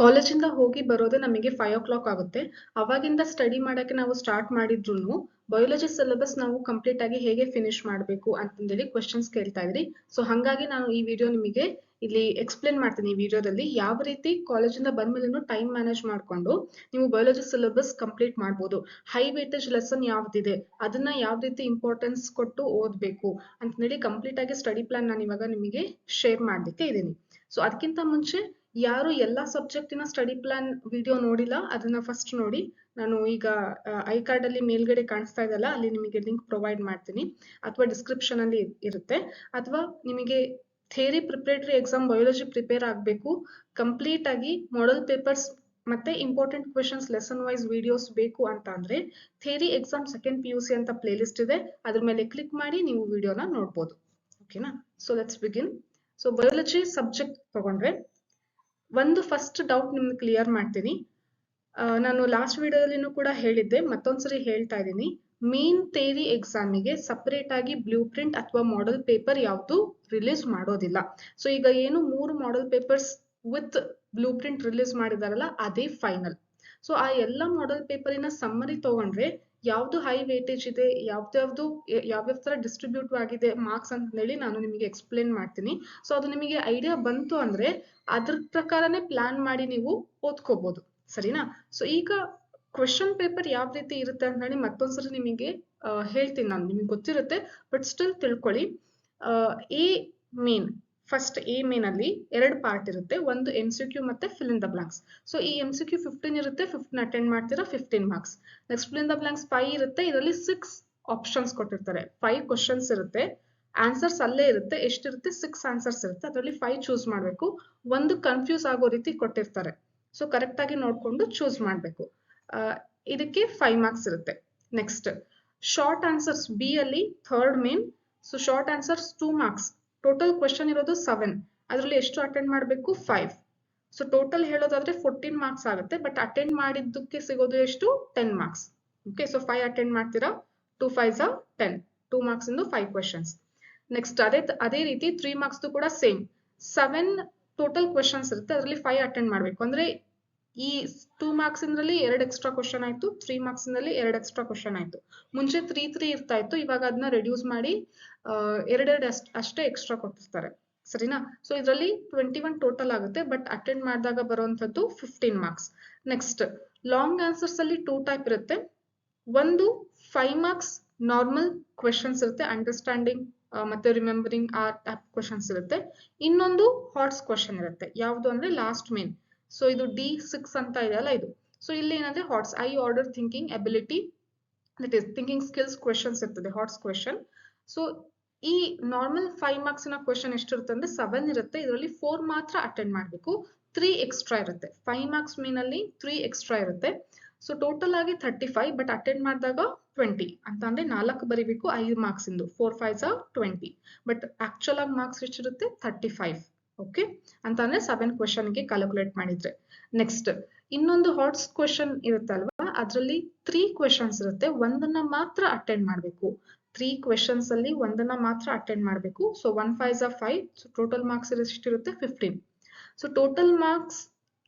ಕಾಲೇಜಿಂದ ಹೋಗಿ ಬರೋದೇ ನಮಗೆ 5 o'clock ಆಗುತ್ತೆ. ಅವಾಗಿಂದ ಸ್ಟಡಿ ಮಾಡಕ್ಕೆ ನಾವು ಸ್ಟಾರ್ಟ್ ಮಾಡಿದ್ರುನು ಬಯಾಲಜಿ ಸಿಲೆಬಸ್ ನಾವು ಕಂಪ್ಲೀಟ್ ಆಗಿ ಹೇಗೆ ಫಿನಿಶ್ ಮಾಡಬೇಕು ಅಂತಂದೇಳಿ ಕ್ವೆಶನ್ಸ್ ಕೇಳ್ತಾ ಇದ್ರಿ. ಸೊ ಹಾಗಾಗಿ ನಾನು ಈ ವಿಡಿಯೋ ನಿಮಗೆ ಇಲ್ಲಿ ಎಕ್ಸ್ಪ್ಲೇನ್ ಮಾಡ್ತೀನಿ. ಈ ವಿಡಿಯೋದಲ್ಲಿ ಯಾವ ರೀತಿ ಕಾಲೇಜಿಂದ ಬಂದ್ಮೇಲೆ ಟೈಮ್ ಮ್ಯಾನೇಜ್ ಮಾಡ್ಕೊಂಡು ನೀವು ಬಯಾಲಜಿ ಸಿಲೆಬಸ್ ಕಂಪ್ಲೀಟ್ ಮಾಡ್ಬೋದು. ಹೈ ವೇಟೇಜ್ ಲೆಸನ್ ಯಾವ್ದಿದೆ ಅದನ್ನ ಯಾವ ರೀತಿ ಇಂಪಾರ್ಟೆನ್ಸ್ ಕೊಟ್ಟು ಓದ್ಬೇಕು ಅಂತಂದೇಳಿ ಕಂಪ್ಲೀಟ್ ಆಗಿ ಸ್ಟಡಿ ಪ್ಲಾನ್ ನಾನು ಇವಾಗ ನಿಮಗೆ ಶೇರ್ ಮಾಡ್ಲಿಕ್ಕೆ ಇದೀನಿ. ಸೊ ಅದಕ್ಕಿಂತ ಮುಂಚೆ ಯಾರು ಎಲ್ಲಾ ಸಬ್ಜೆಕ್ಟಿನ ಸ್ಟಡಿ ಪ್ಲಾನ್ ವಿಡಿಯೋ ನೋಡಿಲ್ಲ ಅದನ್ನ ಫಸ್ಟ್ ನೋಡಿ. ನಾನು ಈಗ ಐ ಕಾರ್ಡ್ ಅಲ್ಲಿ ಮೇಲ್ಗಡೆ ಕಾಣಿಸ್ತಾ ಇದೆಯಲ್ಲ ಅಲ್ಲಿ ನಿಮಗೆ ಲಿಂಕ್ ಪ್ರೊವೈಡ್ ಮಾಡ್ತೀನಿ, ಅಥವಾ ಡಿಸ್ಕ್ರಿಪ್ಷನ್ ಅಲ್ಲಿ ಇರುತ್ತೆ. ಅಥವಾ ನಿಮಗೆ theory preparatory exam biology prepare ಆಗಬೇಕು, ಕಂಪ್ಲೀಟ್ ಆಗಿ ಮಾಡೆಲ್ ಪೇಪರ್ಸ್ ಮತ್ತೆ important questions lesson wise videos ಬೇಕು ಅಂತ ಅಂದ್ರೆ ಥಿಯರಿ ಎಕ್ಸಾಮ್ ಸೆಕೆಂಡ್ PUC ಅಂತ ಪ್ಲೇ ಲಿಸ್ಟ್ ಇದೆ, ಅದ್ರ ಮೇಲೆ ಕ್ಲಿಕ್ ಮಾಡಿ ನೀವು ವಿಡಿಯೋನ ನೋಡ್ಬೋದು. ಓಕೆನಾ? So let's begin. So biology subject ತಗೊಂಡ್ರೆ ಒಂದು ಫಸ್ಟ್ ಡೌಟ್ ನಿಮ್ಗೆ ಕ್ಲಿಯರ್ ಮಾಡ್ತೀನಿ. ನಾನು ಲಾಸ್ಟ್ ವಿಡಿಯೋದಲ್ಲಿನೂ ಕೂಡ ಹೇಳಿದ್ದೆ, ಮತ್ತೊಂದ್ಸರಿ ಹೇಳ್ತಾ ಇದ್ದೀನಿ. ಮೇನ್ ಥಿಯರಿ ಎಕ್ಸಾಮಿಗೆ ಸಪರೇಟ್ ಆಗಿ ಬ್ಲೂ ಪ್ರಿಂಟ್ ಅಥವಾ ಮಾಡೆಲ್ ಪೇಪರ್ ಯಾವುದು ರಿಲೀಸ್ ಮಾಡೋದಿಲ್ಲ. ಸೊ ಈಗ ಏನು 3 model papers with blue print release ಮಾಡಿದಾರಲ್ಲ ಅದೇ ಫೈನಲ್. ಸೊ ಆ ಎಲ್ಲ ಮಾಡೆಲ್ ಪೇಪರಿನ ಸಮ್ಮರಿ ತಗೊಂಡ್ರೆ ಯಾವ್ದು ಹೈ ವೇಟೇಜ್ ಇದೆ, ಯಾವ್ಯಾವ ತರ ಡಿಸ್ಟ್ರಿಬ್ಯೂಟ್ ಆಗಿದೆ ಮಾರ್ಕ್ಸ್ ಅಂತ ಹೇಳಿ ನಾನು ನಿಮಗೆ ಎಕ್ಸ್ಪ್ಲೇನ್ ಮಾಡ್ತೀನಿ. ಸೊ ಅದು ನಿಮಗೆ ಐಡಿಯಾ ಬಂತು ಅಂದ್ರೆ ಅದ್ರ ಪ್ರಕಾರನೇ ಪ್ಲಾನ್ ಮಾಡಿ ನೀವು ಓದ್ಕೋಬಹುದು. ಸರಿನಾ? ಸೊ ಈಗ ಕ್ವೆಶನ್ ಪೇಪರ್ ಯಾವ ರೀತಿ ಇರುತ್ತೆ ಅಂತ ಹೇಳಿ ಮತ್ತೊಂದ್ಸರಿ ನಿಮಗೆ ಹೇಳ್ತೀನಿ. ನಾನು ನಿಮಗೆ ಗೊತ್ತಿರುತ್ತೆ ಬಟ್ ಸ್ಟಿಲ್ ತಿಳ್ಕೊಳ್ಳಿ. A main first A main ಅಲ್ಲಿ 2 ಪಾರ್ಟ್ ಇರುತ್ತೆ, ಒಂದು MCQ ಮತ್ತೆ fill in the blanks. So ಈ MCQ 15 ಇರುತ್ತೆ, 15 ಅಟೆಂಡ್ ಮಾಡ್ತೀರಾ, 15 marks. Next fill in the blanks 5 ಇರುತ್ತೆ, ಇದರಲ್ಲಿ 6 ಆಪ್ಷನ್ಸ್ ಕೊಟ್ಟಿರ್ತಾರೆ, 5 ಕ್ವಶನ್ಸ್ ಇರುತ್ತೆ, ಆನ್ಸರ್ಸ್ ಅಲ್ಲೇ ಇರುತ್ತೆ. ಎಷ್ಟಿರುತ್ತೆ? 6 ಆನ್ಸರ್ಸ್ ಇರುತ್ತೆ, ಅದರಲ್ಲಿ 5 ಚೂಸ್ ಮಾಡಬೇಕು. ಒಂದು ಕನ್ಫ್ಯೂಸ್ ಆಗೋ ರೀತಿ ಕೊಟ್ಟಿರ್ತಾರೆ, ಸೊ ಕರೆಕ್ಟ್ ಆಗಿ ನೋಡ್ಕೊಂಡು ಚೂಸ್ ಮಾಡಬೇಕು. ಇದಕ್ಕೆ 5 ಮಾರ್ಕ್ಸ್ ಇರುತ್ತೆ. ನೆಕ್ಸ್ಟ್ ಶಾರ್ಟ್ ಆನ್ಸರ್ಸ್ ಬಿ ಅಲ್ಲಿ third main. So short answers 2 marks. Total question ಇರೋದು 7, ಅದರಲ್ಲಿ ಎಷ್ಟು ಅಟೆಂಡ್ ಮಾಡಬೇಕು? 5. ಸೊ ಟೋಟಲ್ ಹೇಳೋದಾದ್ರೆ 14 ಮಾರ್ಕ್ಸ್ ಆಗುತ್ತೆ, ಬಟ್ ಅಟೆಂಡ್ ಮಾಡಿದ್ದಕ್ಕೆ ಸಿಗೋದು ಎಷ್ಟು? 10 ಮಾರ್ಕ್ಸ್. ಓಕೆ, ಸೊ 5 ಅಟೆಂಡ್ ಮಾಡ್ತೀರಾ, 2 5s are 10, 2 ಮಾರ್ಕ್ಸ್ ಇಂದು 5 ಕ್ವೆಶನ್ಸ್. ನೆಕ್ಸ್ಟ್ ಅದೇ ರೀತಿ 3 ಮಾರ್ಕ್ಸ್ ಕೂಡ ಸೇಮ್ 7 ಟೋಟಲ್ ಕ್ವೆಶನ್ಸ್ ಇರುತ್ತೆ, ಅದರಲ್ಲಿ 5 ಅಟೆಂಡ್ ಮಾಡಬೇಕು. ಅಂದ್ರೆ ಈ 2 ಮಾರ್ಕ್ಸ್ ಇಂದ್ರಲ್ಲಿ 2 ಎಕ್ಸ್ಟ್ರಾ ಕ್ವಶನ್ ಆಯ್ತು, 3 ಮಾರ್ಕ್ಸ್ ಇಂದಲ್ಲಿ 2 ಎಕ್ಸ್ಟ್ರಾ ಕ್ವಶನ್ ಆಯ್ತು. ಮುಂಚೆ 3 ಇರ್ತಾ ಇತ್ತು, ಇವಾಗ ಅದನ್ನ ರೆಡ್ಯೂಸ್ ಮಾಡಿ 2 ಅಷ್ಟೇ ಎಕ್ಸ್ಟ್ರಾ ಕೊಟ್ಟಿರ್ತಾರೆ. ಸರಿನಾ? ಸೊ ಇದರಲ್ಲಿ 21 ಟೋಟಲ್ ಆಗುತ್ತೆ, ಬಟ್ ಅಟೆಂಡ್ ಮಾಡಿದಾಗ ಬರುವಂತದ್ದು 15 ಮಾರ್ಕ್ಸ್. ನೆಕ್ಸ್ಟ್ ಲಾಂಗ್ ಆನ್ಸರ್ಸ್ ಅಲ್ಲಿ 2 ಟೈಪ್ ಇರುತ್ತೆ. ಒಂದು 5 ಮಾರ್ಕ್ಸ್ ನಾರ್ಮಲ್ ಕ್ವೆಶನ್ಸ್ ಇರುತ್ತೆ, ಅಂಡರ್ಸ್ಟ್ಯಾಂಡಿಂಗ್ ಮತ್ತೆ ರಿಮೆಂಬರಿಂಗ್ ಆ ಟೈಪ್ ಕ್ವೆಶನ್ಸ್ ಇರುತ್ತೆ. ಇನ್ನೊಂದು ಹಾಟ್ಸ್ ಕ್ವೆಶನ್ ಇರುತ್ತೆ, ಯಾವುದು ಅಂದ್ರೆ ಲಾಸ್ಟ್ ಮೇನ್. ಸೊ ಇದು D6 ಅಂತ ಇದೆಯಲ್ಲ ಇದು. ಸೊ ಇಲ್ಲಿ ಏನಂದ್ರೆ HOTS high order thinking ability, that is thinking skills questions ಇರ್ತದೆ, ಹಾಟ್ಸ್ ಕ್ವೆಶನ್. ಸೊ ಈ ನಾರ್ಮಲ್ 5 ಮಾರ್ಕ್ಸ್ ನ ಕ್ವೆಶನ್ ಎಷ್ಟಿರುತ್ತೆ ಅಂದ್ರೆ 7 ಇರುತ್ತೆ, ಇದರಲ್ಲಿ 4 ಮಾತ್ರ ಅಟೆಂಡ್ ಮಾಡಬೇಕು, 3 ಎಕ್ಸ್ಟ್ರಾ ಇರುತ್ತೆ. 5 ಮಾರ್ಕ್ಸ್ ಮೇನ್ ಅಲ್ಲಿ 3 ಎಕ್ಸ್ಟ್ರಾ ಇರುತ್ತೆ. ಸೊ ಟೋಟಲ್ ಆಗಿ 35, ಬಟ್ ಅಟೆಂಡ್ ಮಾಡಿದಾಗ 20 ಅಂತ ಅಂದ್ರೆ 4 ಬರಿಬೇಕು 5 ಮಾರ್ಕ್ಸ್ ಇಂದು, 4 5s are 20, ಬಟ್ ಆಕ್ಚುಲ್ ಆಗಿ ಮಾರ್ಕ್ಸ್ ಎಷ್ಟಿರುತ್ತೆ? 35. ಓಕೆ, ಅಂತ ಅಂದ್ರೆ 7 ಕ್ವೆಶನ್ ಗೆ ಕ್ಯಾಲ್ಕುಲೇಟ್ ಮಾಡಿದ್ರೆ. ನೆಕ್ಸ್ಟ್ ಇನ್ನೊಂದು ಹಾಟ್ಸ್ ಕ್ವೆಶನ್ ಇರುತ್ತಲ್ವಾ, ಅದರಲ್ಲಿ 3 ಕ್ವೆಶನ್ಸ್ ಇರುತ್ತೆ, ಒಂದನ್ನ ಮಾತ್ರ ಅಟೆಂಡ್ ಮಾಡಬೇಕು. 3 ಕ್ವೆಶನ್ಸ್ ಅಲ್ಲಿ ಒಂದನ್ನ ಮಾತ್ರ ಅಟೆಂಡ್ ಮಾಡಬೇಕು. So 1 5s are 5, so total marks ಎಷ್ಟಿರುತ್ತೆ? 15. So total marks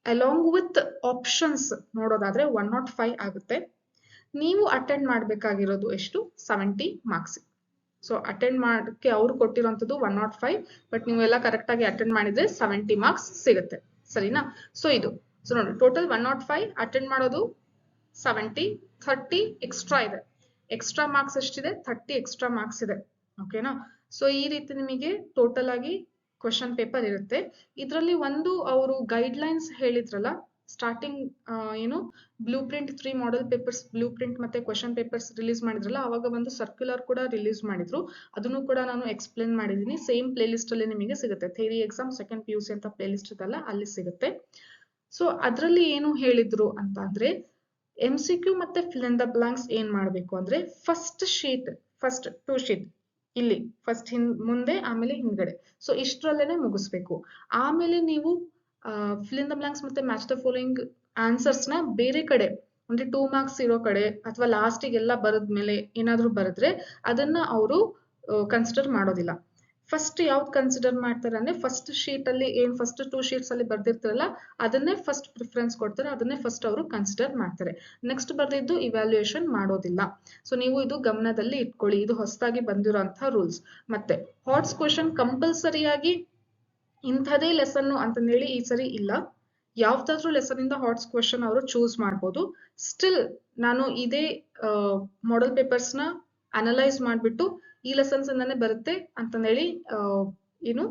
along with options ನೋಡೋದಾದ್ರೆ 105 ಆಗುತ್ತೆ. ನೀವು ಅಟೆಂಡ್ ಮಾಡಬೇಕಾಗಿರೋದು ಎಷ್ಟು? 70 ಮಾರ್ಕ್ಸ್. ಸೊ ಅಟೆಂಡ್ ಮಾಡಕ್ಕೆ ಅವ್ರು ಕೊಟ್ಟಿರೋಂಥದ್ದು 105, ಬಟ್ ನೀವೆಲ್ಲ ಕರೆಕ್ಟ್ ಆಗಿ ಅಟೆಂಡ್ ಮಾಡಿದ್ರೆ 70 ಮಾರ್ಕ್ಸ್ ಸಿಗುತ್ತೆ. ಸರಿನಾ? ಸೊ ಇದು ಸೊ ನೋಡಿ, ಟೋಟಲ್ 105, ಅಟೆಂಡ್ ಮಾಡೋದು 70, 30 ಎಕ್ಸ್ಟ್ರಾ ಇದೆ. ಎಕ್ಸ್ಟ್ರಾ ಮಾರ್ಕ್ಸ್ ಎಷ್ಟಿದೆ? 30 ಎಕ್ಸ್ಟ್ರಾ ಮಾರ್ಕ್ಸ್ ಇದೆ. ಓಕೆನಾ? ಸೊ ಈ ರೀತಿ ನಿಮಗೆ ಟೋಟಲ್ ಆಗಿ ಕ್ವೆಶನ್ ಪೇಪರ್ ಇರುತ್ತೆ. ಇದರಲ್ಲಿ ಒಂದು ಅವರು ಗೈಡ್ ಲೈನ್ಸ್ ಹೇಳಿದ್ರಲ್ಲ ಸ್ಟಾರ್ಟಿಂಗ್, ಏನು blue print 3 model papers blue print ಮತ್ತೆ ಕ್ವೆಶನ್ ಪೇಪರ್ಸ್ ರಿಲೀಸ್ ಮಾಡಿದ್ರಲ್ಲ, ಅವಾಗ ಒಂದು ಸರ್ಕ್ಯುಲರ್ ಕೂಡ ರಿಲೀಸ್ ಮಾಡಿದ್ರು, ಅದನ್ನು ಕೂಡ ನಾನು ಎಕ್ಸ್ಪ್ಲೇನ್ ಮಾಡಿದೀನಿ. ಸೇಮ್ ಪ್ಲೇ ಲಿಸ್ಟ್ ಅಲ್ಲಿ ನಿಮಗೆ ಸಿಗುತ್ತೆ, ಥಿಯರಿ ಎಕ್ಸಾಮ್ ಸೆಕೆಂಡ್ PUC ಅಂತ ಪ್ಲೇ ಲಿಸ್ಟ್ ಇದೆಲ್ಲ ಅಲ್ಲಿ ಸಿಗುತ್ತೆ. ಸೊ ಅದರಲ್ಲಿ ಏನು ಹೇಳಿದ್ರು ಅಂತ ಅಂದ್ರೆ MCQ ಮತ್ತೆ ಫಿಲ್ ಇನ್ ದ ಬ್ಲಾಂಕ್ಸ್ ಏನ್ ಮಾಡ್ಬೇಕು ಅಂದ್ರೆ ಫಸ್ಟ್ 2 ಶೀಟ್ ಇಲ್ಲಿ ಫಸ್ಟ್ ಮುಂದೆ ಆಮೇಲೆ ಹಿಂದ್ಗಡೆ, ಸೊ ಇಷ್ಟರಲ್ಲೇನೆ ಮುಗಿಸ್ಬೇಕು. ಆಮೇಲೆ ನೀವು ಫಿಲ್ ಇನ್ ದ ಬ್ಲಾಂಕ್ಸ್ ಮತ್ತೆ ಮ್ಯಾಚ್ ದ ಫಾಲೋಯಿಂಗ್ ಆನ್ಸರ್ಸ್ ನ ಬೇರೆ ಕಡೆ ಅಂದ್ರೆ 2 ಮಾರ್ಕ್ಸ್ ಇರೋ ಕಡೆ ಅಥವಾ ಲಾಸ್ಟಿಗೆಲ್ಲ ಬರದ್ಮೇಲೆ ಏನಾದ್ರೂ ಬರೆದ್ರೆ ಅದನ್ನ ಅವರು ಕನ್ಸಿಡರ್ ಮಾಡೋದಿಲ್ಲ. ಫಸ್ಟ್ ಯಾವ್ದು ಕನ್ಸಿಡರ್ ಮಾಡ್ತಾರೆ ಅಂದ್ರೆ ಫಸ್ಟ್ ಶೀಟ್ ಅಲ್ಲಿ ಏನ್ ಫಸ್ಟ್ 2 ಶೀಟ್ಸ್ ಅಲ್ಲಿ ಬರ್ದಿರ್ತಾರಲ್ಲ ಅದನ್ನೇ ಫಸ್ಟ್ ಪ್ರಿಫರೆನ್ಸ್ ಕೊಡ್ತಾರೆ, ಅದನ್ನೇ ಫಸ್ಟ್ ಅವರು ಕನ್ಸಿಡರ್ ಮಾಡ್ತಾರೆ. ನೆಕ್ಸ್ಟ್ ಬರ್ದಿದ್ದು ಇವ್ಯಾಲ್ಯೂಯೇಷನ್ ಮಾಡೋದಿಲ್ಲ. ಸೊ ನೀವು ಇದು ಗಮನದಲ್ಲಿ ಇಟ್ಕೊಳ್ಳಿ, ಇದು ಹೊಸದಾಗಿ ಬಂದಿರೋಂತಹ ರೂಲ್ಸ್. ಮತ್ತೆ ಹಾಟ್ಸ್ ಕ್ವೆಶನ್ ಕಂಪಲ್ಸರಿಯಾಗಿ ಇಂಥದೇ ಲೆಸನ್ ಅಂತಂದೇಳಿ ಈ ಸರಿ ಇಲ್ಲ. ಯಾವ್ದಾದ್ರು ಲೆಸನ್ ಇಂದ ಹಾಟ್ಸ್ ಕ್ವೆಶನ್ ಅವರು ಚೂಸ್ ಮಾಡ್ಬೋದು. ಸ್ಟಿಲ್ ನಾನು ಇದೇ ಮಾಡೆಲ್ ಪೇಪರ್ಸ್ ನ ಅನಲೈಸ್ ಮಾಡ್ಬಿಟ್ಟು ಈ ಲೆಸನ್ಸ್ ಇಂದಾನೆ ಬರುತ್ತೆ ಅಂತಂದೇಳಿ ಏನು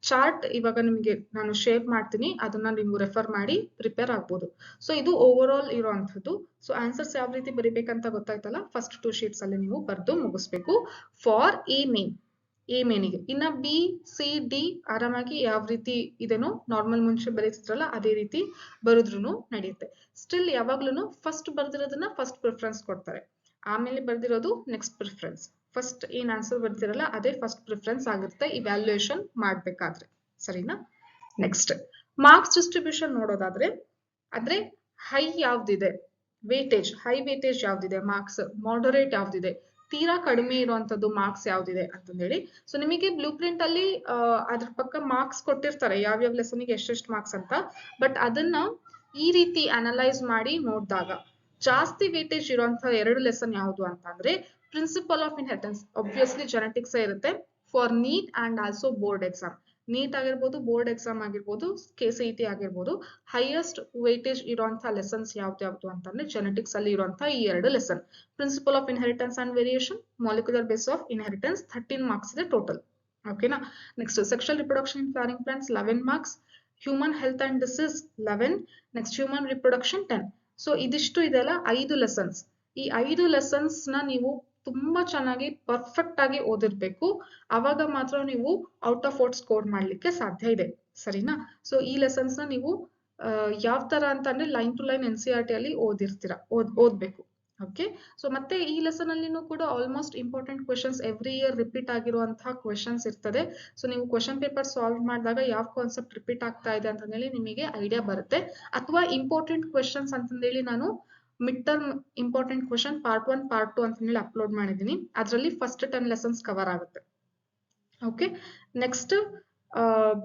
ಚಾರ್ಟ್ ಇವಾಗ ನಿಮಗೆ ನಾನು ಶೇರ್ ಮಾಡ್ತೀನಿ, ಅದನ್ನ ನೀವು ರೆಫರ್ ಮಾಡಿ ಪ್ರಿಪೇರ್ ಆಗ್ಬೋದು. ಸೊ ಇದು ಓವರ್ ಆಲ್ ಇರುವಂತದ್ದು. ಸೊ ಆನ್ಸರ್ಸ್ ಯಾವ ರೀತಿ ಬರಿಬೇಕಂತ ಗೊತ್ತಾಯ್ತಲ್ಲ, ಫಸ್ಟ್ 2 ಶೀಟ್ಸ್ ಅಲ್ಲಿ ನೀವು ಬರ್ದು ಮುಗಿಸ್ಬೇಕು ಫಾರ್ ಎ ಮೇನಿಗೆ. ಇನ್ನ ಬಿ ಸಿ ಡಿ ಆರಾಮಾಗಿ ಯಾವ ರೀತಿ ಇದೇನೋ ನಾರ್ಮಲ್ ಮುಂಚೆ ಬರೀತಿದ್ರಲ್ಲ ಅದೇ ರೀತಿ ಬರೆದ್ರು ನಡೆಯುತ್ತೆ. ಸ್ಟಿಲ್ ಯಾವಾಗ್ಲೂ ಫಸ್ಟ್ ಬರ್ದಿರೋದನ್ನ ಫಸ್ಟ್ ಪ್ರಿಫರೆನ್ಸ್ ಕೊಡ್ತಾರೆ, ಆಮೇಲೆ ಬರ್ದಿರೋದು ನೆಕ್ಸ್ಟ್ ಪ್ರಿಫರೆನ್ಸ್. ಫಸ್ಟ್ ಏನ್ ಆನ್ಸರ್ ಬರ್ತಿರಲ್ಲ ಅದೇ ಫಸ್ಟ್ ಪ್ರಿಫರೆನ್ಸ್ ಆಗಿರುತ್ತೆ ಇವ್ಯಾಲ್ಯೂಯೇಷನ್ ಮಾಡ್ಬೇಕಾದ್ರೆ, ಸರಿನಾ? ನೆಕ್ಸ್ಟ್ ಮಾರ್ಕ್ಸ್ ಡಿಸ್ಟ್ರಿಬ್ಯೂಷನ್ ನೋಡೋದಾದ್ರೆ ಅಂದ್ರೆ ಹೈ ಯಾವ್ದಿದೆ ವೇಟೇಜ್, ಹೈ ವೇಟೇಜ್ ಯಾವ್ದಿದೆ ಮಾರ್ಕ್ಸ್, ಮಾಡರೇಟ್ ಯಾವ್ದಿದೆ, ತೀರಾ ಕಡಿಮೆ ಇರುವಂತದ್ದು ಮಾರ್ಕ್ಸ್ ಯಾವ್ದಿದೆ ಅಂತಂದೇಳಿ. ಸೊ ನಿಮಗೆ ಬ್ಲೂ ಪ್ರಿಂಟ್ ಅಲ್ಲಿ ಅದ್ರ ಪಕ್ಕ ಮಾರ್ಕ್ಸ್ ಕೊಟ್ಟಿರ್ತಾರೆ ಯಾವ್ಯಾವ ಲೆಸನ್ಗೆ ಎಷ್ಟೆಷ್ಟು ಮಾರ್ಕ್ಸ್ ಅಂತ. ಬಟ್ ಅದನ್ನ ಈ ರೀತಿ ಅನಲೈಸ್ ಮಾಡಿ ನೋಡಿದಾಗ ಜಾಸ್ತಿ ವೇಟೇಜ್ ಇರುವಂತಹ 2 ಲೆಸನ್ ಯಾವುದು ಅಂತ ಅಂದ್ರೆ principle of inheritance, obviously genetics ಇರುತ್ತೆ for NEET and also board exam. NEET ಆಗಿರ್ಬೋದು, ಬೋರ್ಡ್ ಎಕ್ಸಾಮ್ ಆಗಿರ್ಬೋದು, KCET ಆಗಿರ್ಬೋದು, ಹೈಯೆಸ್ಟ್ ವೇಟೇಜ್ ಇರುವಂತಹ ಲೆಸನ್ಸ್ ಯಾವ್ದು ಅಂತಂದ್ರೆ ಜೆನೆಟಿಕ್ಸ್ ಅಲ್ಲಿ ಇರುವಂತಹ ಈ 2 lesson, principle of inheritance and variation, molecular base of inheritance, 13 marks ಇದೆ ಟೋಟಲ್. ಓಕೆನಾ? Next sexual reproduction in flowering plants 11 marks, human health and disease 11, next human reproduction 10. So ಇದಿಷ್ಟು ಇದೆಲ್ಲ 5 ಲೆಸನ್ಸ್. ಈ 5 ಲೆಸನ್ಸ್ ನ ನೀವು ತುಂಬಾ ಚೆನ್ನಾಗಿ ಪರ್ಫೆಕ್ಟ್ ಆಗಿ ಓದಿರ್ಬೇಕು, ಅವಾಗ ಮಾತ್ರ ನೀವು ಔಟ್ ಆಫ್ ಔಟ್ ಸ್ಕೋರ್ ಮಾಡ್ಲಿಕ್ಕೆ ಸಾಧ್ಯ ಇದೆ, ಸರಿನಾ? ಸೊ ಈ ಲೆಸನ್ಸ್ ನ ನೀವು ಯಾವ ತರ ಅಂತ ಅಂದ್ರೆ ಲೈನ್ ಟು ಲೈನ್ NCERT ಅಲ್ಲಿ ಓದ್ಬೇಕು. ಓಕೆ, ಸೊ ಮತ್ತೆ ಈ ಲೆಸನ್ ಅಲ್ಲಿನೂ ಕೂಡ almost important questions every year repeat ಆಗಿರುವಂತಹ ಕ್ವೆಶನ್ಸ್ ಇರ್ತದೆ. ಸೊ ನೀವು ಕ್ವೆಶನ್ ಪೇಪರ್ ಸಾಲ್ವ್ ಮಾಡಿದಾಗ ಯಾವ ಕಾನ್ಸೆಪ್ಟ್ ರಿಪೀಟ್ ಆಗ್ತಾ ಇದೆ ಅಂತಂದೇಳಿ ನಿಮಗೆ ಐಡಿಯಾ ಬರುತ್ತೆ. ಅಥವಾ ಇಂಪಾರ್ಟೆಂಟ್ ಕ್ವೆಶನ್ಸ್ ಅಂತಂದೇಳಿ ನಾನು mid term important question part 1 part 2 ಅಂತ ಹೇಳಿ ಅಪ್ಲೋಡ್ ಮಾಡಿದೀನಿ, ಅದರಲ್ಲಿ ಫಸ್ಟ್ 10 ಲೆಸನ್ಸ್ ಕವರ್ ಆಗುತ್ತೆ. ಓಕೆ, ನೆಕ್ಸ್ಟ್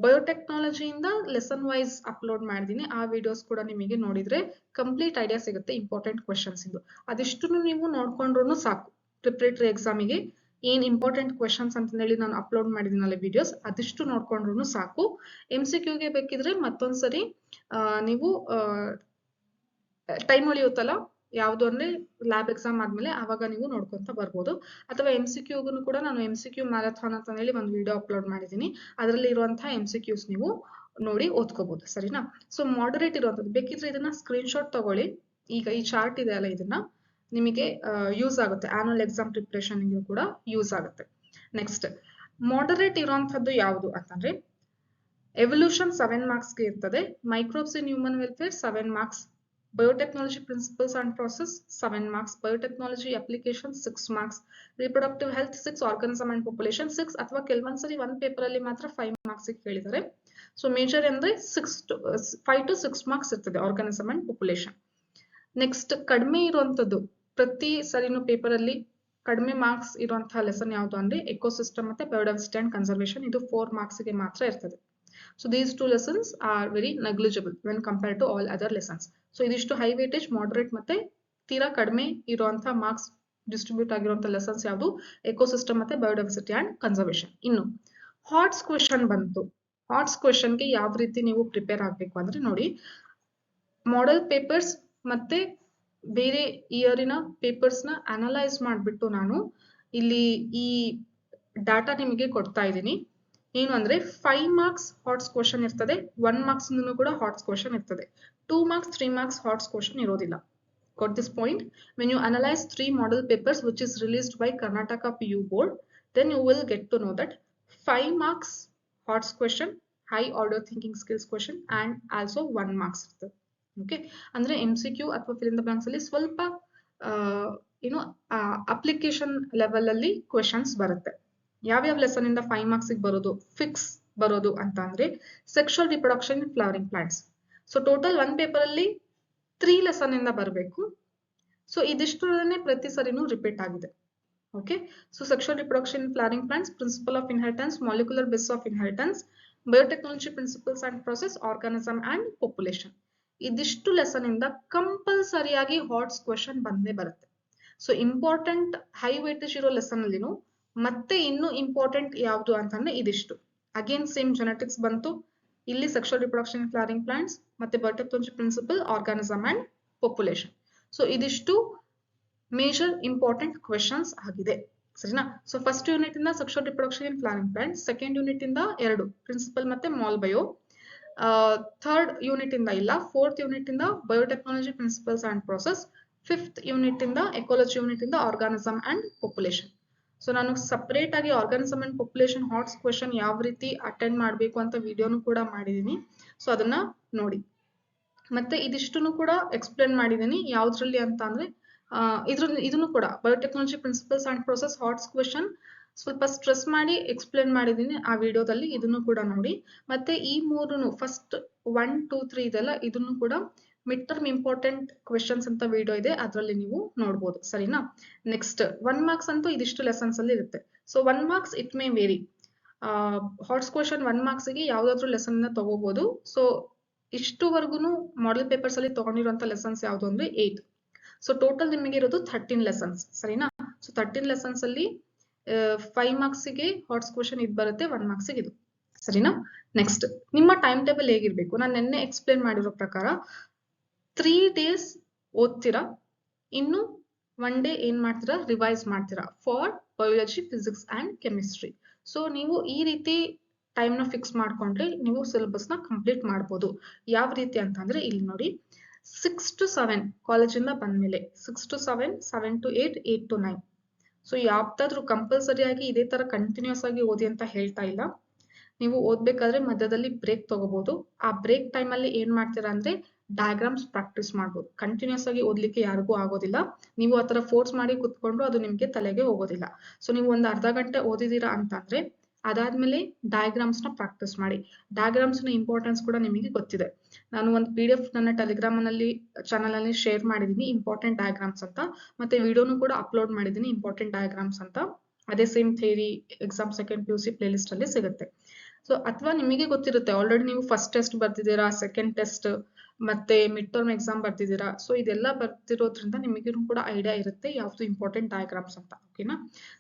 ಬಯೋಟೆಕ್ನಾಲಜಿಯಿಂದ ಲೆಸನ್ ವೈಸ್ ಅಪ್ಲೋಡ್ ಮಾಡಿದೀನಿ, ಆ ವಿಡಿಯೋಸ್ ಕೂಡ ನಿಮಗೆ ನೋಡಿದ್ರೆ ಕಂಪ್ಲೀಟ್ ಐಡಿಯಾ ಸಿಗುತ್ತೆ ಇಂಪಾರ್ಟೆಂಟ್ ಕ್ವೆಶನ್ಸ್ ಇಂದು. ಅದಿಷ್ಟು ನೀವು ನೋಡ್ಕೊಂಡ್ರು ಸಾಕು, ಪ್ರಿಪರೇಟರಿ ಎಕ್ಸಾಮಿಗೆ ಏನ್ ಇಂಪಾರ್ಟೆಂಟ್ ಕ್ವೆಶನ್ಸ್ ಅಂತ ಹೇಳಿ ನಾನು ಅಪ್ಲೋಡ್ ಮಾಡಿದೀನಲ್ಲ ವಿಡಿಯೋಸ್, ಅದಿಷ್ಟು ನೋಡ್ಕೊಂಡ್ರು ಸಾಕು. MCQಗೆ ಬೇಕಿದ್ರೆ ಮತ್ತೊಂದ್ಸರಿ ನೀವು ಟೈಮ್ ಉಳಿಯುತ್ತಲ್ಲ, ಯಾವ್ದು ಅಂದ್ರೆ ಲ್ಯಾಬ್ ಎಕ್ಸಾಮ್ ಆದ್ಮೇಲೆ ಅವಾಗ ನೀವು ನೋಡ್ಕೊಂತ ಬರ್ಬೋದು. ಅಥವಾ MCQಗೂ ಕೂಡ ನಾನು MCQ ಮ್ಯಾರಥಾನ್ ಅಂತ ಹೇಳಿ ಒಂದು ವಿಡಿಯೋ ಅಪ್ಲೋಡ್ ಮಾಡಿದೀನಿ, ಅದರಲ್ಲಿ ಇರುವಂತಹ MCQs ನೀವು ನೋಡಿ ಓದ್ಕೋಬಹುದು, ಸರಿನಾ? ಸೊ ಮಾಡರೇಟ್ ಇರುವಂತದ್ದು ಬೇಕಿದ್ರೆ ಇದನ್ನ ಸ್ಕ್ರೀನ್ ಶಾಟ್ ತಗೊಳ್ಳಿ. ಈಗ ಈ ಚಾರ್ಟ್ ಇದೆ ಅಲ್ಲ, ಇದನ್ನ ನಿಮಗೆ ಯೂಸ್ ಆಗುತ್ತೆ, ಆನ್ಯುವಲ್ ಎಕ್ಸಾಮ್ ಪ್ರಿಪರೇಷನ್ ಕೂಡ ಯೂಸ್ ಆಗುತ್ತೆ. ನೆಕ್ಸ್ಟ್ ಮಾಡರೇಟ್ ಇರುವಂತದ್ದು ಯಾವುದು ಅಂತಂದ್ರೆ ಎವಲ್ಯೂಷನ್ 7 ಮಾರ್ಕ್ಸ್ ಗೆ ಇರ್ತದೆ, microbes in human welfare 7 marks, biotechnology principles and process 7 marks, biotechnology application 6 marks, reproductive health 6, organism and population 6, ಅಥವಾ ಕೆಲವೊಂದ್ಸರಿ ಒಂದು ಪೇಪರ್ ಅಲ್ಲಿ ಮಾತ್ರ 5 ಮಾರ್ಕ್ಸ್ ಕೇಳಿದ್ದಾರೆ. ಸೊ ಮೇಜರ್ ಅಂದ್ರೆ 5 to 6 ಮಾರ್ಕ್ಸ್ ಇರ್ತದೆ ಆರ್ಗನಿಸಮ್ ಅಂಡ್ ಪಾಪ್ಯುಲೇಷನ್. ನೆಕ್ಸ್ಟ್ ಕಡಿಮೆ ಇರುವಂತದ್ದು ಪ್ರತಿ ಸರಿನೂ ಪೇಪರ್ ಅಲ್ಲಿ ಕಡಿಮೆ ಮಾರ್ಕ್ಸ್ ಇರುವಂತಹ ಲೆಸನ್ ಯಾವುದು ಅಂದ್ರೆ ಎಕೋಸಿಸ್ಟಮ್ ಮತ್ತೆ ಬಯೋಡೈವರ್ಸಿಟಿ ಅಂಡ್ ಕನ್ಸರ್ವೇಷನ್, ಇದು 4 ಮಾರ್ಕ್ಸ್ ಗೆ ಮಾತ್ರ ಇರ್ತದೆ. So these 2 lessons are very negligible when compared to all other lessons. So ಇದಿಷ್ಟು ಹೈ ವೇಟೇಜ್, ಮಾಡರೇಟ್ ಮತ್ತೆ ತೀರಾ ಕಡಿಮೆ ಇರುವಂತಹ ಮಾರ್ಕ್ಸ್ ಡಿಸ್ಟ್ರಿಬ್ಯೂಟ್ ಆಗಿರುವಂತಹ ಲೆಸನ್ಸ್ ಯಾವುದು, ಎಕೋಸಿಸ್ಟಮ್ ಮತ್ತೆ ಬಯೋಡೈವರ್ಸಿಟಿ ಅಂಡ್ ಕನ್ಸರ್ವೇಷನ್. ಇನ್ನು ಹಾಟ್ಸ್ ಕ್ವೆಶನ್ ಬಂತು. ಹಾಟ್ಸ್ ಕ್ವೆಶನ್ಗೆ ಯಾವ ರೀತಿ ನೀವು ಪ್ರಿಪೇರ್ ಆಗ್ಬೇಕು ಅಂದ್ರೆ ನೋಡಿ, ಮಾಡೆಲ್ ಪೇಪರ್ಸ್ ಮತ್ತೆ ಬೇರೆ ಇಯರಿನ ಪೇಪರ್ಸ್ ನ ಅನಲೈಸ್ ಮಾಡ್ಬಿಟ್ಟು ನಾನು ಇಲ್ಲಿ ಈ ಡಾಟಾ ನಿಮಗೆ ಕೊಡ್ತಾ ಇದ್ದೀನಿ. ಏನು ಅಂದ್ರೆ 5 ಮಾರ್ಕ್ಸ್ ಹಾಟ್ಸ್ ಕ್ವೆಶನ್ ಇರ್ತದೆ, 1 ಮಾರ್ಕ್ಸ್ ಕೂಡ ಹಾಟ್ಸ್ ಕ್ವೆಶನ್ ಇರ್ತದೆ, 2 ಮಾರ್ಕ್ಸ್ 3 ಮಾರ್ಕ್ಸ್ ಹಾಟ್ಸ್ ಕ್ವೆಶನ್ ಇರೋದಿಲ್ಲ. Got this point? When you analyze 3 model papers which is released by Karnataka PU board, then you will get to know that 5 marks HOTS question, high order thinking skills question, and also 1 marks ಇರ್ತದೆ. Okay, ಅಂದ್ರೆ MCQ ಅಥವಾ fill in the blanks ಅಲ್ಲಿ ಸ್ವಲ್ಪ application level ಅಲ್ಲಿ questions ಬರುತ್ತೆ. ಯಾವ್ಯಾವ lesson ಇಂದ 5 marks ಬರೋದು ಫಿಕ್ಸ್ ಬರೋದು ಅಂತ ಅಂದ್ರೆ sexual reproduction in flowering plants. So total 1 paper ಅಲ್ಲಿ 3 ಲೆಸನ್ ಇಂದ ಬರಬೇಕು. ಸೊ ಇದಿಷ್ಟರನ್ನೇ ಪ್ರತಿ ಸರಿನೂ ರಿಪೀಟ್ ಆಗಿದೆ. Okay, so sexual reproduction in flowering plants, principle of inheritance, molecular basis of inheritance, biotechnology principles and process, organism and population. ಇದಿಷ್ಟು lesson ಇಂದ ಕಂಪಲ್ಸರಿಯಾಗಿ ಹಾಟ್ಸ್ question ಬಂದೇ ಬರುತ್ತೆ. So important high weightage ಇರೋ ಲೆಸನ್ ಅಲ್ಲಿನೂ ಮತ್ತೆ ಇನ್ನು ಇಂಪಾರ್ಟೆಂಟ್ ಯಾವುದು ಅಂತಂದ್ರೆ ಇದಿಷ್ಟು. ಅಗೇನ್ ಸೇಮ್ ಜೆನೆಟಿಕ್ಸ್ ಬಂತು, ಇಲ್ಲಿ sexual reproduction in flowering plants, ಮತ್ತೆ biotechnology principle, organism and population. So ಇದಿಷ್ಟು ಮೇಜರ್ ಇಂಪಾರ್ಟೆಂಟ್ ಕ್ವೆಶನ್ಸ್ ಆಗಿದೆ, ಸರಿನಾ. ಸೊ ಫಸ್ಟ್ ಯೂನಿಟ್ ಇಂದ sexual reproduction in flowering plants, second unit ಇಂದ 2 ಪ್ರಿನ್ಸಿಪಲ್ ಮತ್ತೆ ಮಾಲ್ ಬಯೋ, ಥರ್ಡ್ ಯೂನಿಟ್ ಇಂದ ಇಲ್ಲ, ಫೋರ್ತ್ ಯೂನಿಟ್ ಇಂದ biotechnology principles and process, fifth unit ಇಂದ ಎಕಾಲಜಿ ಯೂನಿಟ್ ಇಂದ ಆರ್ಗಾನಿಸಮ್ ಅಂಡ್ ಪಾಪ್ಯುಲೇಷನ್. ಸೊ ನಾನು ಸಪರೇಟ್ ಆಗಿ organism and population HOTS question ಯಾವ ರೀತಿ ಅಟೆಂಡ್ ಮಾಡಬೇಕು ಅಂತ ವಿಡಿಯೋನು ಕೂಡ ಮಾಡಿದೀನಿ, ಸೊ ಅದನ್ನ ನೋಡಿ. ಮತ್ತೆ ಇದಿಷ್ಟನ್ನು ಕೂಡ ಎಕ್ಸ್ಪ್ಲೇನ್ ಮಾಡಿದೀನಿ ಯಾವ್ದ್ರಲ್ಲಿ ಅಂತ ಅಂದ್ರೆ ಇದನ್ನು ಕೂಡ biotechnology principles and process HOTS question ಸ್ವಲ್ಪ ಸ್ಟ್ರೆಸ್ ಮಾಡಿ ಎಕ್ಸ್ಪ್ಲೇನ್ ಮಾಡಿದೀನಿ ಆ ವಿಡಿಯೋದಲ್ಲಿ, ಇದನ್ನು ಕೂಡ ನೋಡಿ. ಮತ್ತೆ ಈ ಮೂರನ್ನು ಫಸ್ಟ್ 1, 2, 3 ಇದೆಲ್ಲ ಇದನ್ನು ಕೂಡ ಮಿಡ್ ಟರ್ಮ್ ಇಂಪಾರ್ಟೆಂಟ್ ಕ್ವೆಶನ್ಸ್ ಅಂತ ವಿಡಿಯೋ ಇದೆ, ಅದರಲ್ಲಿ ನೀವು ನೋಡ್ಬೋದು, ಸರಿನಾ. ನೆಕ್ಸ್ಟ್ 1 ಮಾರ್ಕ್ಸ್ ಅಂತೂ ಇದಿಷ್ಟು ಲೆಸನ್ಸ್ ಅಲ್ಲಿ ಇರುತ್ತೆ. So 1 marks it may vary, HOTS question 1 marks ಗೆ ಯಾವ್ದಾದ್ರು ಲೆಸನ್ ತಗೋಬಹುದು. ಸೊ ಇಷ್ಟುವರೆಗೂ ಮಾಡೆಲ್ ಪೇಪರ್ಸ್ ಅಲ್ಲಿ ತಗೊಂಡಿರುವಂತ ಲೆಸನ್ಸ್ ಯಾವ್ದು ಅಂದ್ರೆ 8. ಸೊ ಟೋಟಲ್ ನಿಮಗೆ ಇರೋದು 13 ಲೆಸನ್ಸ್, ಸರಿನಾ. ಸೊ 13 ಲೆಸನ್ಸ್ ಅಲ್ಲಿ 5 ಮಾರ್ಕ್ಸ್ ಗೆ ಹಾಟ್ಸ್ ಕ್ವೆಶನ್ ಇದು ಬರುತ್ತೆ, 1 ಮಾರ್ಕ್ಸ್ ಗೆ ಇದು, ಸರಿನಾ. ನೆಕ್ಸ್ಟ್ ನಿಮ್ಮ ಟೈಮ್ ಟೇಬಲ್ ಹೇಗಿರ್ಬೇಕು, ನಾನು ನಿನ್ನೆ ಎಕ್ಸ್ಪ್ಲೇನ್ ಮಾಡಿರೋ ಪ್ರಕಾರ 3 days ಓದ್ತೀರಾ, ಇನ್ನು 1 day ಏನ್ ಮಾಡ್ತೀರಾ, ರಿವೈಸ್ ಮಾಡ್ತೀರಾ for biology, physics and chemistry. So ನೀವು ಈ ರೀತಿ ಟೈಮ್ ನ ಫಿಕ್ಸ್ ಮಾಡ್ಕೊಂಡ್ರೆ ನೀವು ಸಿಲೆಬಸ್ ನ ಕಂಪ್ಲೀಟ್ ಮಾಡ್ಬೋದು. ಯಾವ ರೀತಿ ಅಂತಂದ್ರೆ ಇಲ್ಲಿ ನೋಡಿ, 6 to 7 ಕಾಲೇಜಿಂದ ಬಂದ್ಮೇಲೆ 6 to 7, 7 to 8, 8 to 9. ಸೊ ಯಾವ್ದಾದ್ರು ಕಂಪಲ್ಸರಿ ಆಗಿ ಇದೇ ತರ ಕಂಟಿನ್ಯೂಸ್ ಆಗಿ ಓದಿ ಅಂತ ಹೇಳ್ತಾ ಇಲ್ಲ. ನೀವು ಓದ್ಬೇಕಾದ್ರೆ ಮಧ್ಯದಲ್ಲಿ ಬ್ರೇಕ್ ತಗೋಬಹುದು. ಆ ಬ್ರೇಕ್ ಟೈಮ್ ಅಲ್ಲಿ ಏನ್ ಮಾಡ್ತೀರಾ ಅಂದ್ರೆ ಡಯಾಗ್ರಾಮ್ಸ್ ಪ್ರಾಕ್ಟೀಸ್ ಮಾಡ್ಬೋದು. ಕಂಟಿನ್ಯೂಸ್ ಆಗಿ ಓದ್ಲಿಕ್ಕೆ ಯಾರಿಗೂ ಆಗೋದಿಲ್ಲ, ನೀವು ಆತರ ಫೋರ್ಸ್ ಮಾಡಿ ಕುತ್ಕೊಂಡ್ರು ಅದು ನಿಮ್ಗೆ ತಲೆಗೆ ಹೋಗೋದಿಲ್ಲ. ಸೊ ನೀವು ಒಂದು ಅರ್ಧ ಗಂಟೆ ಓದಿದೀರಾ ಅಂತಂದ್ರೆ ಅದಾದ್ಮೇಲೆ ಡಯಾಗ್ರಾಮ್ಸ್ ನ ಪ್ರಾಕ್ಟೀಸ್ ಮಾಡಿ. ಡಯಾಗ್ರಾಮ್ಸ್ ನ ಇಂಪಾರ್ಟೆನ್ಸ್ ಕೂಡ ನಿಮಗೆ ಗೊತ್ತಿದೆ, ನಾನು ಒಂದು PDF ನನ್ನ ಟೆಲಿಗ್ರಾಮ್ ನಲ್ಲಿ ಚಾನಲ್ ಅಲ್ಲಿ ಶೇರ್ ಮಾಡಿದೀನಿ ಇಂಪಾರ್ಟೆಂಟ್ ಡಯಾಗ್ರಾಮ್ಸ್ ಅಂತ, ಮತ್ತೆ ವಿಡಿಯೋನು ಕೂಡ ಅಪ್ಲೋಡ್ ಮಾಡಿದೀನಿ ಇಂಪಾರ್ಟೆಂಟ್ ಡಯಾಗ್ರಾಮ್ಸ್ ಅಂತ. ಅದೇ same theory exam second PUC play list ಅಲ್ಲಿ ಸಿಗುತ್ತೆ. ಸೊ ಅಥವಾ ನಿಮಗೆ ಗೊತ್ತಿರುತ್ತೆ, ಆಲ್ರೆಡಿ ನೀವು ಫಸ್ಟ್ ಟೆಸ್ಟ್ ಬರ್ತಿದ್ದೀರಾ, ಸೆಕೆಂಡ್ ಟೆಸ್ಟ್ ಮತ್ತೆ ಮಿಡ್ ಟರ್ಮ್ ಎಕ್ಸಾಮ್ ಬರ್ತಿದ್ದೀರಾ. ಸೊ ಇದೆಲ್ಲ ಬರ್ತಿರೋದ್ರಿಂದ ನಿಮಗೂ ಕೂಡ ಐಡಿಯಾ ಇರುತ್ತೆ ಯಾವ್ದು ಇಂಪಾರ್ಟೆಂಟ್ ಡಯಾಗ್ರಾಮ್ಸ್ ಅಂತ, ಓಕೆನಾ.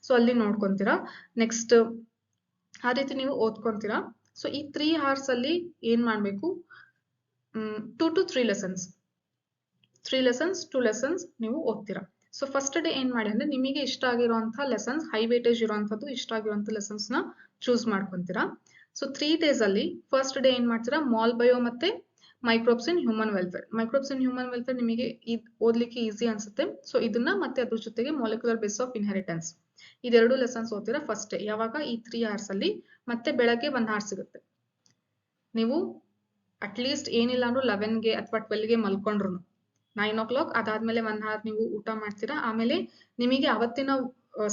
ಸೊ ಅಲ್ಲಿ ನೋಡ್ಕೊಂತೀರಾ. ನೆಕ್ಸ್ಟ್ ಆ ರೀತಿ ನೀವು ಓದ್ಕೊಂತೀರಾ. ಸೊ ಈ 3 hours ಅಲ್ಲಿ ಏನ್ ಮಾಡ್ಬೇಕು, 2 to 3 lessons, 3 lessons 2 lessons ನೀವು ಓದ್ತೀರಾ. ಸೊ ಫಸ್ಟ್ ಡೇ ಏನ್ ಮಾಡಿ ಅಂದ್ರೆ ನಿಮಗೆ ಇಷ್ಟ ಆಗಿರುವಂತಹ ಲೆಸನ್ಸ್, ಹೈ ವೇಟೇಜ್ ಇರುವಂತದ್ದು ಇಷ್ಟ ಆಗಿರುವಂತಹ ಲೆಸನ್ಸ್ ನ ಚೂಸ್ ಮಾಡ್ಕೊಂತೀರಾ. ಸೊ 3 days ಅಲ್ಲಿ ಫಸ್ಟ್ ಡೇ ಏನ್ ಮಾಡ್ತೀರಾ, ಮಾಲ್ ಬಯೋ ಮತ್ತೆ microbes in human welfare. Microbes in human welfare ನಿಮಗೆ ಓದ್ಲಿಕ್ಕೆ ಈಸಿ ಅನ್ಸುತ್ತೆ. ಸೊ ಇದನ್ನ ಮತ್ತೆ ಅದ್ರ ಜೊತೆಗೆ ಮಾಲಿಕ್ಯುಲರ್ ಬೇಸ್ ಆಫ್ ಇನ್ಹೆರಿಟೆನ್ಸ್, ಇದೆರಡು ಲೆಸನ್ಸ್ ಓದ್ತೀರಾ ಫಸ್ಟ್ ಡೇ. ಯಾವಾಗ, ಈ 3 hours ಅಲ್ಲಿ. ಮತ್ತೆ ಬೆಳಗ್ಗೆ 1 hour ಸಿಗುತ್ತೆ. ನೀವು ಅಟ್ಲೀಸ್ಟ್ ಏನಿಲ್ಲ ಅಂದ್ರೂ 11ಗೆ ಅಥವಾ 12ಗೆ ಮಲ್ಕೊಂಡ್ರು 9 o'clock, ಅದಾದ್ಮೇಲೆ 1 hour ನೀವು ಊಟ ಮಾಡ್ತೀರಾ. ಆಮೇಲೆ ನಿಮಗೆ ಅವತ್ತಿನ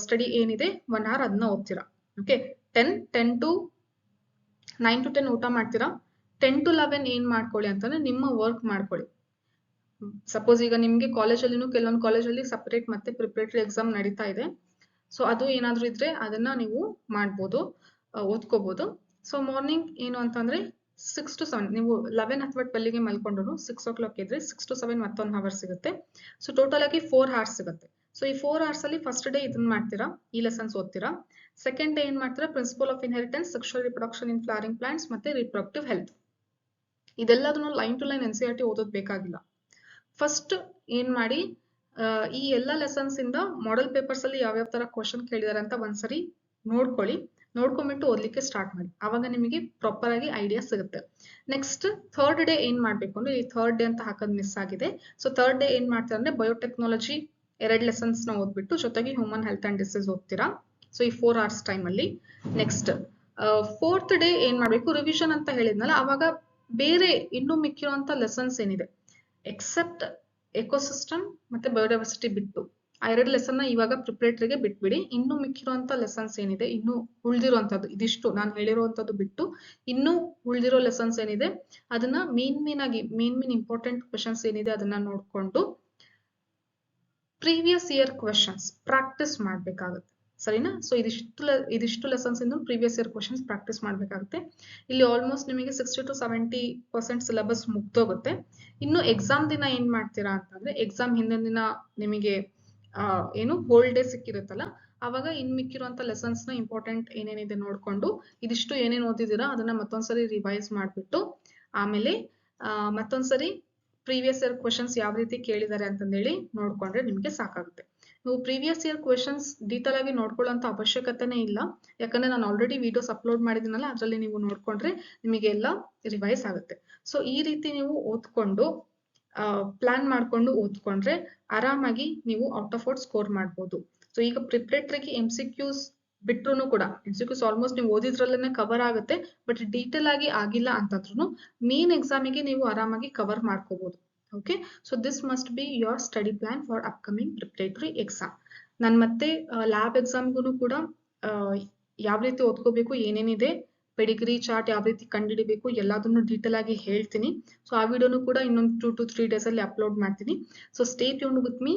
ಸ್ಟಡಿ ಏನಿದೆ 1 hour ಅದನ್ನ ಓದ್ತೀರಾ. ಓಕೆ, 10 to 9 to 10 ಊಟ ಮಾಡ್ತೀರಾ. 10 to 11 ಏನ್ ಮಾಡ್ಕೊಳ್ಳಿ ಅಂತಂದ್ರೆ ನಿಮ್ಮ ವರ್ಕ್ ಮಾಡ್ಕೊಳ್ಳಿ. ಸಪೋಸ್ ಈಗ ನಿಮ್ಗೆ ಕಾಲೇಜಲ್ಲಿನೂ ಕೆಲವೊಂದು ಕಾಲೇಜಲ್ಲಿ ಸಪರೇಟ್ ಮತ್ತೆ ಪ್ರಿಪರೇಟರಿ ಎಕ್ಸಾಮ್ ನಡೀತಾ ಇದೆ. ಸೊ ಅದು ಏನಾದ್ರೂ ಇದ್ರೆ ಅದನ್ನ ನೀವು ಮಾಡ್ಬೋದು, ಓದ್ಕೋಬಹುದು. ಸೊ ಮಾರ್ನಿಂಗ್ ಏನು ಅಂತಂದ್ರೆ 6 to 7 ನೀವು 11 ಅಥವಾ 12ಗೆ ಮಲ್ಕೊಂಡ್ರು 6 o'clock ಇದ್ರೆ 6 to 7 ಮತ್ತೊಂದು ಅವರ್ ಸಿಗುತ್ತೆ. ಸೊ ಟೋಟಲ್ ಆಗಿ 4 hours ಸಿಗುತ್ತೆ. ಸೊ ಈ 4 hours ಅಲ್ಲಿ ಫಸ್ಟ್ ಡೇ ಇದನ್ನ ಮಾಡ್ತೀರಾ, ಈ ಲೆಸನ್ಸ್ ಓದ್ತೀರಾ. ಸೆಕೆಂಡ್ ಡೇ ಏನ್ ಮಾಡ್ತೀರಾ, principle of inheritance, sexual reproduction in flowering plants ಮತ್ತೆ ರಿಪ್ರೊಡಕ್ಟಿವ್ ಹೆಲ್ತ್. ಇದೆಲ್ಲದನ್ನು ಲೈನ್ ಟು ಲೈನ್ NCERT ಓದೋದ್ ಬೇಕಾಗಿಲ್ಲ. ಫಸ್ಟ್ ಏನ್ ಮಾಡಿ, ಈ ಎಲ್ಲ ಲೆಸನ್ಸ್ ಇಂದ ಮಾಡೆಲ್ ಪೇಪರ್ಸ್ ಅಲ್ಲಿ ಯಾವ್ಯಾವ ತರ ಕ್ವಶನ್ ಕೇಳಿದಾರೆ ಅಂತ ಒಂದ್ಸರಿ ನೋಡ್ಕೊಳ್ಳಿ. ನೋಡ್ಕೊಂಡ್ಬಿಟ್ಟು ಓದ್ಲಿಕ್ಕೆ ಸ್ಟಾರ್ಟ್ ಮಾಡಿ, ಅವಾಗ ನಿಮಗೆ ಪ್ರಾಪರ್ ಆಗಿ ಐಡಿಯಾ ಸಿಗುತ್ತೆ. ನೆಕ್ಸ್ಟ್ ಥರ್ಡ್ ಡೇ ಏನ್ ಮಾಡ್ಬೇಕು ಅಂದ್ರೆ, ಈ ಥರ್ಡ್ ಡೇ ಅಂತ ಹಾಕೋದ್ ಮಿಸ್ ಆಗಿದೆ. ಸೊ ಥರ್ಡ್ ಡೇ ಏನ್ ಮಾಡ್ತಾರೆ ಅಂದ್ರೆ ಬಯೋಟೆಕ್ನಾಲಜಿ 2 ಲೆಸನ್ಸ್ ನ ಓದ್ಬಿಟ್ಟು ಜೊತೆಗೆ ಹ್ಯೂಮನ್ ಹೆಲ್ತ್ ಅಂಡ್ ಡಿಸೀಸ್ ಓದ್ತೀರಾ. ಸೊ ಈ 4 hours ಟೈಮ್ ಅಲ್ಲಿ. ನೆಕ್ಸ್ಟ್ ಫೋರ್ತ್ ಡೇ ಏನ್ ಮಾಡ್ಬೇಕು, ರಿವಿಷನ್ ಅಂತ ಹೇಳಿದ್ನಲ್ಲ, ಅವಾಗ ಬೇರೆ ಇನ್ನು ಮಿಕ್ಕಿರುವಂತ ಲೆಸನ್ಸ್ ಏನಿದೆ ಎಕ್ಸೆಪ್ಟ್ ಎಕೋಸಿಸ್ಟಮ್ ಮತ್ತೆ ಬಯೋಡೈವರ್ಸಿಟಿ ಬಿಟ್ಟು ಆ 2 ಲೆಸನ್ ನ ಇವಾಗ ಪ್ರಿಪರೇಟರಿಗೆ ಬಿಟ್ಬಿಡಿ. ಇನ್ನು ಮಿಕ್ಕಿರುವಂತ ಲೆಸನ್ಸ್ ಏನಿದೆ, ಇನ್ನು ಉಳಿದಿರುವಂತದ್ದು ಇದಿಷ್ಟು ನಾನು ಹೇಳಿರುವಂತದ್ದು ಬಿಟ್ಟು ಇನ್ನು ಉಳಿದಿರೋ ಲೆಸನ್ಸ್ ಏನಿದೆ ಅದನ್ನ ಮೇನ್ ಇಂಪಾರ್ಟೆಂಟ್ ಕ್ವೆಶನ್ಸ್ ಏನಿದೆ ಅದನ್ನ ನೋಡ್ಕೊಂಡು ಪ್ರೀವಿಯಸ್ ಇಯರ್ ಕ್ವೆಶನ್ಸ್ ಪ್ರಾಕ್ಟೀಸ್ ಮಾಡಬೇಕಾಗುತ್ತೆ, ಸರಿನಾ? ಸೊ ಇದಿಷ್ಟು ಲೆಸನ್ಸ್ ಇಂದ ಪ್ರೀವಿಯಸ್ ಇಯರ್ ಕ್ವೆಶನ್ಸ್ ಪ್ರಾಕ್ಟೀಸ್ ಮಾಡಬೇಕಾಗುತ್ತೆ. ಇಲ್ಲಿ ಆಲ್ಮೋಸ್ಟ್ ನಿಮಗೆ 60 to 70% ಸಿಲೆಬಸ್ ಮುಗ್ದೋಗುತ್ತೆ. ಇನ್ನು ಎಕ್ಸಾಮ್ ದಿನ ಏನ್ ಮಾಡ್ತೀರಾ ಅಂತಂದ್ರೆ, ಎಕ್ಸಾಮ್ ಹಿಂದಿನ ದಿನ ನಿಮಗೆ ಏನು ಹೋಲ್ ಡೇ ಸಿಕ್ಕಿರುತ್ತಲ್ಲ, ಅವಾಗ ಇನ್ ಮಿಕ್ಕಿರುವಂತ ಲೆಸನ್ಸ್ ನ ಇಂಪಾರ್ಟೆಂಟ್ ಏನೇನಿದೆ ನೋಡ್ಕೊಂಡು, ಇದಿಷ್ಟು ಏನೇನು ಓದಿದ್ದೀರಾ ಅದನ್ನ ಮತ್ತೊಂದ್ಸರಿ ರಿವೈಸ್ ಮಾಡ್ಬಿಟ್ಟು, ಆಮೇಲೆ ಮತ್ತೊಂದ್ಸರಿ ಪ್ರೀವಿಯಸ್ ಇಯರ್ ಕ್ವೆಶನ್ಸ್ ಯಾವ ರೀತಿ ಕೇಳಿದ್ದಾರೆ ಅಂತಂದೇಳಿ ನೋಡ್ಕೊಂಡ್ರೆ ನಿಮ್ಗೆ ಸಾಕಾಗುತ್ತೆ. ನೀವು ಪ್ರೀವಿಯಸ್ ಇಯರ್ ಕ್ವೆಶನ್ಸ್ ಡೀಟೇಲ್ ಆಗಿ ನೋಡ್ಕೊಳ್ಳೋಂತ ಅವಶ್ಯಕತೆನೇ ಇಲ್ಲ, ಯಾಕಂದ್ರೆ ನಾನು ಆಲ್ರೆಡಿ ವಿಡಿಯೋಸ್ ಅಪ್ಲೋಡ್ ಮಾಡಿದ್ದೀನಲ್ಲ, ಅದರಲ್ಲಿ ನೀವು ನೋಡ್ಕೊಂಡ್ರೆ ನಿಮಗೆ ಎಲ್ಲ ರಿವೈಸ್ ಆಗುತ್ತೆ. ಸೊ ಈ ರೀತಿ ನೀವು ಓದ್ಕೊಂಡು ಪ್ಲಾನ್ ಮಾಡ್ಕೊಂಡು ಓದ್ಕೊಂಡ್ರೆ ಆರಾಮಾಗಿ ನೀವು ಔಟ್ ಆಫ್ ಔಟ್ ಸ್ಕೋರ್ ಮಾಡ್ಬೋದು. ಸೊ ಈಗ ಪ್ರಿಪ್ರೇಟರಿಗೆ MCQs ಬಿಟ್ರು ಕೂಡ, MCQs ಆಲ್ಮೋಸ್ಟ್ ನೀವು ಓದಿದ್ರಲ್ಲೇ ಕವರ್ ಆಗುತ್ತೆ, ಬಟ್ ಡೀಟೇಲ್ ಆಗಿ ಆಗಿಲ್ಲ ಅಂತಂದ್ರೂ ಮೇನ್ ಎಕ್ಸಾಮಿಗೆ ನೀವು ಆರಾಮಾಗಿ ಕವರ್ ಮಾಡ್ಕೋಬಹುದು. Okay, so this must be your study plan for upcoming preparatory exam. ನಾನು ಮತ್ತೆ ಲ್ಯಾಬ್ ಎಕ್ಸಾಮ್ಗೂ ಕೂಡ ಯಾವ ರೀತಿ ಓದ್ಕೋಬೇಕು, ಏನೇನಿದೆ, ಪೆಡಿಗ್ರಿ ಚಾರ್ಟ್ ಯಾವ ರೀತಿ ಕಂಡುಹಿಡಿಬೇಕು ಎಲ್ಲದನ್ನು ಡೀಟೇಲ್ ಆಗಿ ಹೇಳ್ತೀನಿ. ಸೊ ಆ ವಿಡಿಯೋನು ಕೂಡ ಇನ್ನೊಂದು 2 to 3 days ಅಲ್ಲಿ ಅಪ್ಲೋಡ್ ಮಾಡ್ತೀನಿ. So stay tuned with me,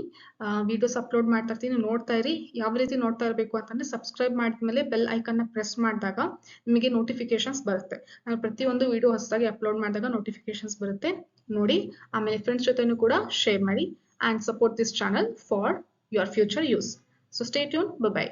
videos upload ಮಾಡ್ತಾ ಇರ್ತೀನಿ, ನೋಡ್ತಾ ಇರಿ. ಯಾವ ರೀತಿ ನೋಡ್ತಾ ಇರಬೇಕು ಅಂತಂದ್ರೆ, ಸಬ್ಸ್ಕ್ರೈಬ್ ಮಾಡಿದ್ಮೇಲೆ ಬೆಲ್ ಐಕನ್ನ ಪ್ರೆಸ್ ಮಾಡಿದಾಗ ನಿಮಗೆ ನೋಟಿಫಿಕೇಶನ್ಸ್ ಬರುತ್ತೆ. ನಾನು ಪ್ರತಿಯೊಂದು ವಿಡಿಯೋ ಹೊಸದಾಗಿ ಅಪ್ಲೋಡ್ ಮಾಡಿದಾಗ ನೋಟಿಫಿಕೇಶನ್ಸ್ ಬರುತ್ತೆ, ನೋಡಿ. ಆಮೇಲೆ ಫ್ರೆಂಡ್ಸ್ ಜೊತೆನೂ ಕೂಡ ಶೇರ್ ಮಾಡಿ, and support this channel for your future use. So stay tuned. Bye bye.